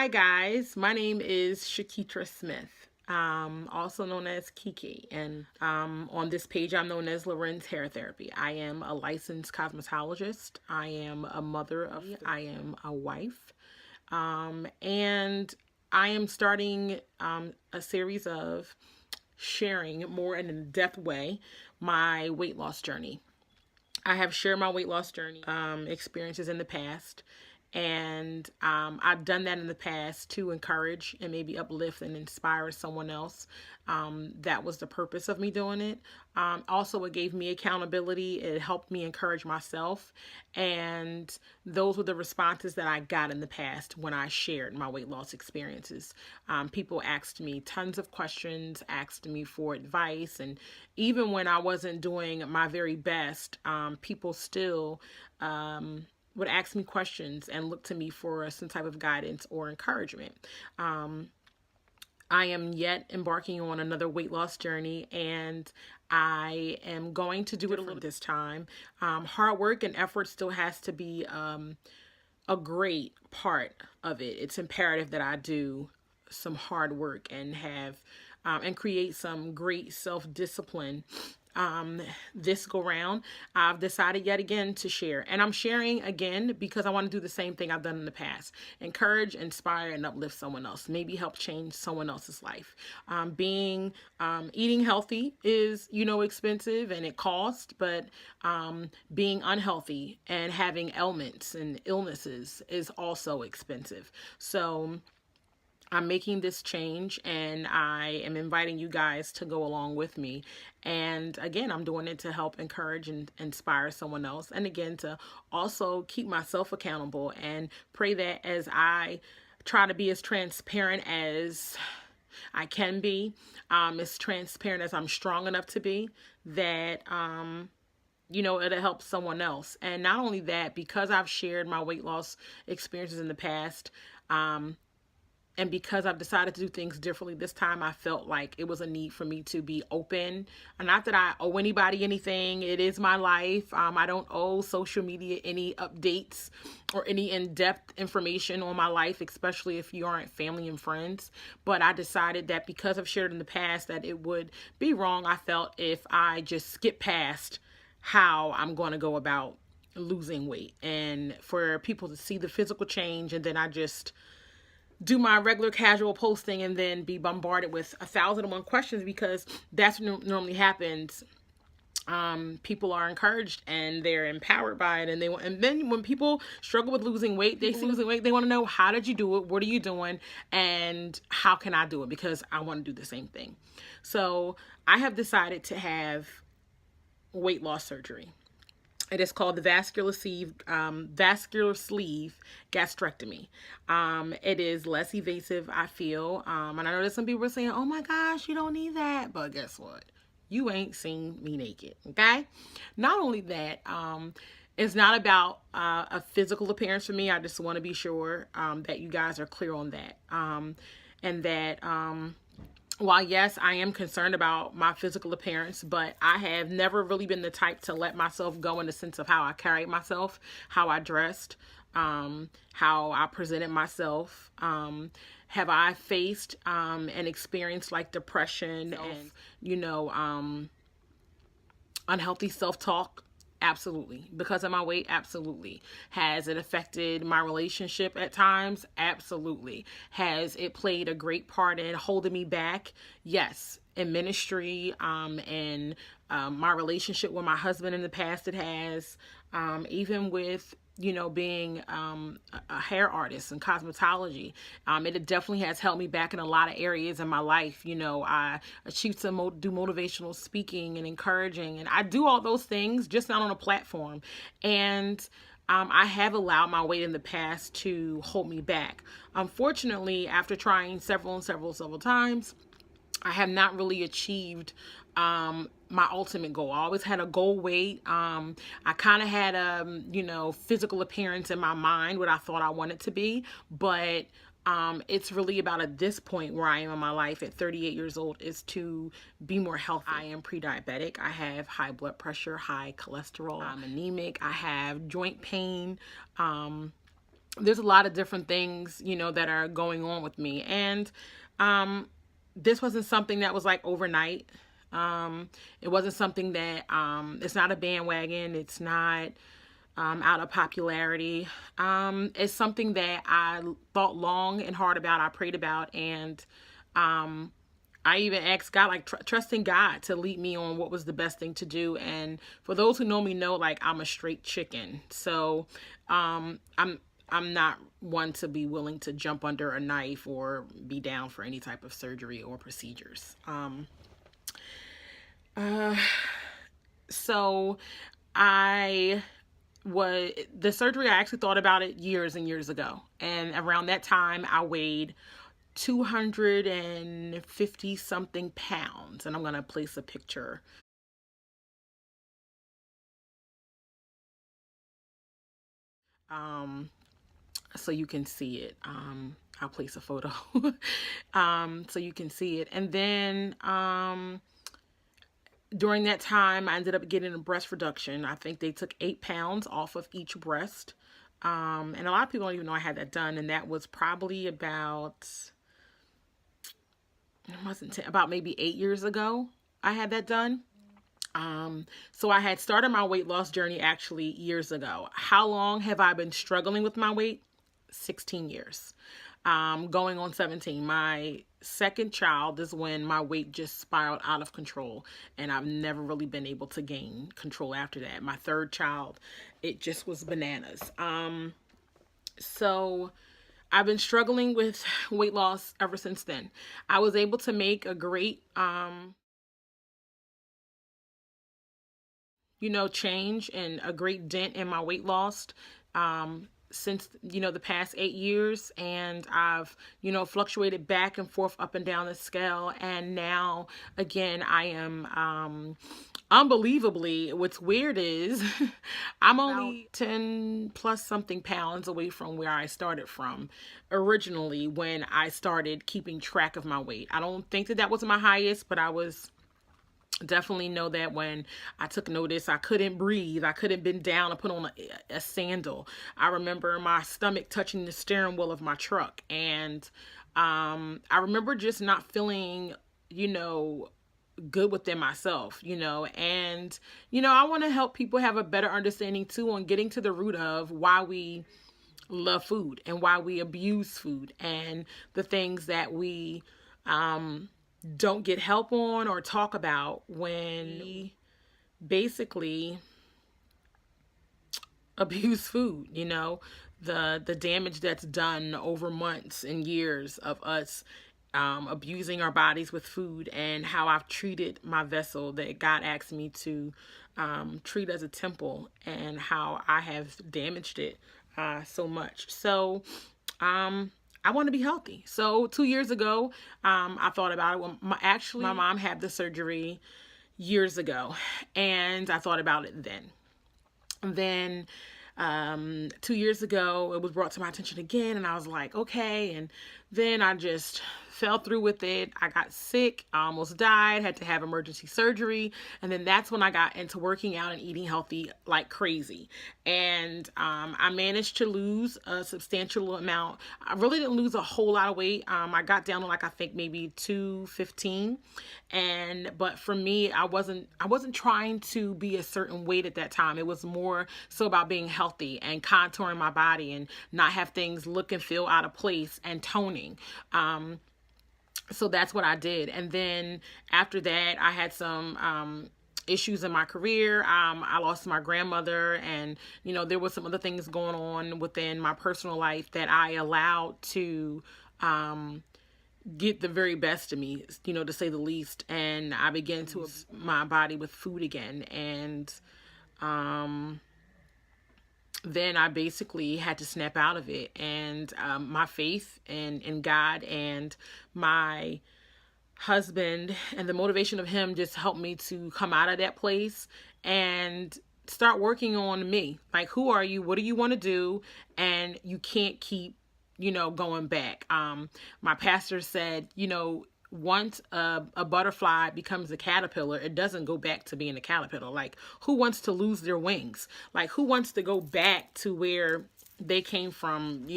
Hi guys, my name is Shakitra Smith, also known as Kiki, and on this page I'm known as Loren's Hair Therapy. I am a licensed cosmetologist. I am a mother of, I am a wife, and I am starting a series of sharing more in a depth way my weight loss journey. I have shared my weight loss journey experiences in the past, and I've done that in the past to encourage and maybe uplift and inspire someone else. That was the purpose of me doing it. Also, it gave me accountability. It helped me encourage myself, and those were the responses that I got in the past when I shared my weight loss experiences. People asked me tons of questions, asked me for advice, and even when I wasn't doing my very best, people still would ask me questions and look to me for some type of guidance or encouragement. I am yet embarking on another weight loss journey, and I am going to do it a little this time. Hard work and effort still has to be a great part of it. It's imperative that I do some hard work and have and create some great self-discipline. This go round, I've decided yet again to share, and I'm sharing again because I want to do the same thing I've done in the past: encourage, inspire, and uplift someone else, maybe help change someone else's life. Eating healthy is, expensive and it costs, but being unhealthy and having ailments and illnesses is also expensive. So I'm making this change, and I am inviting you guys to go along with me. And again, I'm doing it to help encourage and inspire someone else. And again, to also keep myself accountable, and pray that as I try to be as transparent as I can be, as transparent as I'm strong enough to be, that it'll help someone else. And not only that, because I've shared my weight loss experiences in the past, and because I've decided to do things differently this time, I felt like it was a need for me to be open. And not that I owe anybody anything. It is my life. I don't owe social media any updates or any in-depth information on my life, especially if you aren't family and friends. But I decided that because I've shared in the past, that it would be wrong, I felt, if I just skip past how I'm going to go about losing weight, and for people to see the physical change, and then I just do my regular casual posting and then be bombarded with 1,001 questions, because that's what normally happens. People are encouraged and they're empowered by it, and then when people struggle with losing weight, they see losing weight, they want to know, how did you do it? What are you doing? And how can I do it? Because I want to do the same thing. So I have decided to have weight loss surgery. It is called the Vascular Sleeve Gastrectomy. It is less evasive, I feel. And I know that some people are saying, oh my gosh, you don't need that. But guess what? You ain't seen me naked, okay? Not only that, it's not about a physical appearance for me. I just want to be sure that you guys are clear on that. And that while yes, I am concerned about my physical appearance, but I have never really been the type to let myself go in the sense of how I carried myself, how I dressed, how I presented myself. Have I faced and experienced like depression and, unhealthy self-talk? Absolutely. Because of my weight? Absolutely. Has it affected my relationship at times? Absolutely. Has it played a great part in holding me back? Yes. In ministry, and my relationship with my husband in the past, it has. Even with being a hair artist and cosmetology, it definitely has held me back in a lot of areas in my life. I achieved to do motivational speaking and encouraging, and I do all those things, just not on a platform. And I have allowed my weight in the past to hold me back. Unfortunately, after trying several times, I have not really achieved my ultimate goal. I always had a goal weight. I kind of had a, physical appearance in my mind, what I thought I wanted to be, but it's really about, at this point where I am in my life at 38 years old, is to be more healthy. I am pre-diabetic. I have high blood pressure, high cholesterol. I'm anemic. I have joint pain. there's a lot of different things, that are going on with me. And this wasn't something that was like overnight. It wasn't something that, it's not a bandwagon. It's not out of popularity. It's something that I thought long and hard about. I prayed about, and I even asked God, like trusting God to lead me on what was the best thing to do. And for those who know me know, like, I'm a straight chicken. So I'm not one to be willing to jump under a knife or be down for any type of surgery or procedures. So I was the surgery, I actually thought about it years and years ago. And around that time I weighed 250 something pounds. And I'm going to place a picture. So you can see it. I'll place a photo. So you can see it. And then, during that time, I ended up getting a breast reduction. I think they took 8 pounds off of each breast. And a lot of people don't even know I had that done. And that was probably about, it wasn't 10, about maybe 8 years ago I had that done. So I had started my weight loss journey actually years ago. How long have I been struggling with my weight? 16 years. Going on 17. My second child is when my weight just spiraled out of control, and I've never really been able to gain control after that. My third child, it just was bananas. So I've been struggling with weight loss ever since then. I was able to make a great, change and a great dent in my weight loss. Since, the past 8 years, and I've, fluctuated back and forth up and down the scale. And now again, I am, unbelievably, what's weird is I'm only 10 plus something pounds away from where I started from originally when I started keeping track of my weight. I don't think that was my highest, but I was definitely know that when I took notice, I couldn't breathe. I couldn't bend down and put on a sandal. I remember my stomach touching the steering wheel of my truck. And I remember just not feeling, good within myself, and, I want to help people have a better understanding too on getting to the root of why we love food and why we abuse food and the things that we, don't get help on or talk about when we basically abuse food, the damage that's done over months and years of us abusing our bodies with food, and how I've treated my vessel that God asked me to treat as a temple, and how I have damaged it so much. So I want to be healthy. So 2 years ago, I thought about it. Well, my mom had the surgery years ago, and I thought about it then. Then 2 years ago, it was brought to my attention again, and I was like, okay. And then I just fell through with it. I got sick, I almost died, had to have emergency surgery. And then that's when I got into working out and eating healthy like crazy. And I managed to lose a substantial amount. I really didn't lose a whole lot of weight. I got down to like, I think maybe 215. But for me, I wasn't trying to be a certain weight at that time. It was more so about being healthy and contouring my body and not have things look and feel out of place, and toning. So that's what I did. And then after that, I had some issues in my career. I lost my grandmother, and there was some other things going on within my personal life that I allowed to get the very best of me, to say the least. And I began to my body with food again. And then I basically had to snap out of it. And my faith in God and my husband and the motivation of him just helped me to come out of that place and start working on me. Like, who are you? What do you want to do? And you can't keep, going back. My pastor said, once a butterfly becomes a caterpillar, it doesn't go back to being a caterpillar. Like, who wants to lose their wings? Like, who wants to go back to where they came from,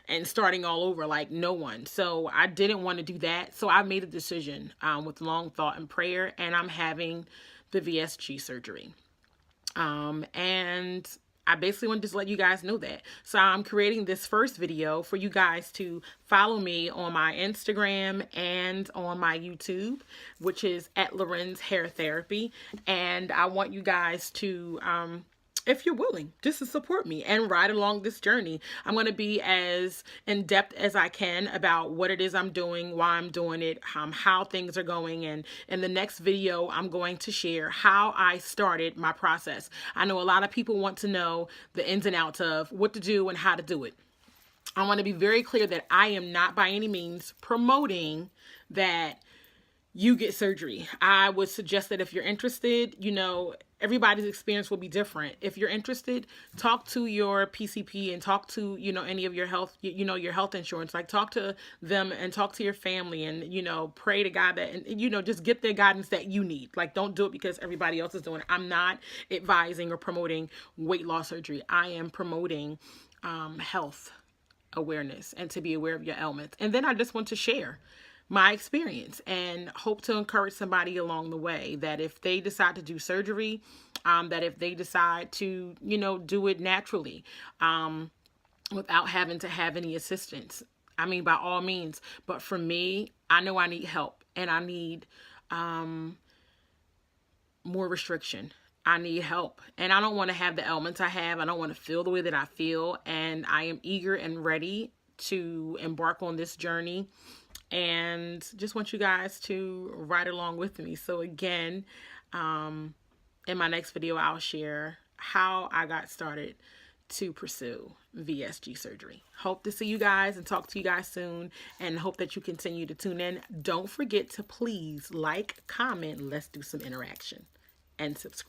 and starting all over like no one. So I didn't want to do that. So I made a decision with long thought and prayer, and I'm having the VSG surgery. And I basically want to just let you guys know that. So I'm creating this first video for you guys to follow me on my Instagram and on my YouTube, which is at Lorenz Hair Therapy. And I want you guys to, if you're willing, just to support me and ride along this journey. I'm going to be as in depth as I can about what it is I'm doing, why I'm doing it, how things are going. And in the next video, I'm going to share how I started my process. I know a lot of people want to know the ins and outs of what to do and how to do it. I want to be very clear that I am not by any means promoting that you get surgery. I would suggest that if you're interested, everybody's experience will be different. If you're interested, talk to your PCP and talk to, any of your health, your health insurance. Like, talk to them and talk to your family and, pray to God that, and, just get the guidance that you need. Like, don't do it because everybody else is doing it. I'm not advising or promoting weight loss surgery. I am promoting health awareness and to be aware of your ailments. And then I just want to share my experience and hope to encourage somebody along the way that if they decide to do surgery, that if they decide to, do it naturally, without having to have any assistance, I mean, by all means. But for me, I know I need help, and I need more restriction. I need help, and I don't want to have the ailments I have. I don't want to feel the way that I feel, and I am eager and ready to embark on this journey, and just want you guys to ride along with me. So again, in my next video, I'll share how I got started to pursue VSG surgery. Hope to see you guys and talk to you guys soon, and hope that you continue to tune in. Don't forget to please like, comment, let's do some interaction, and subscribe.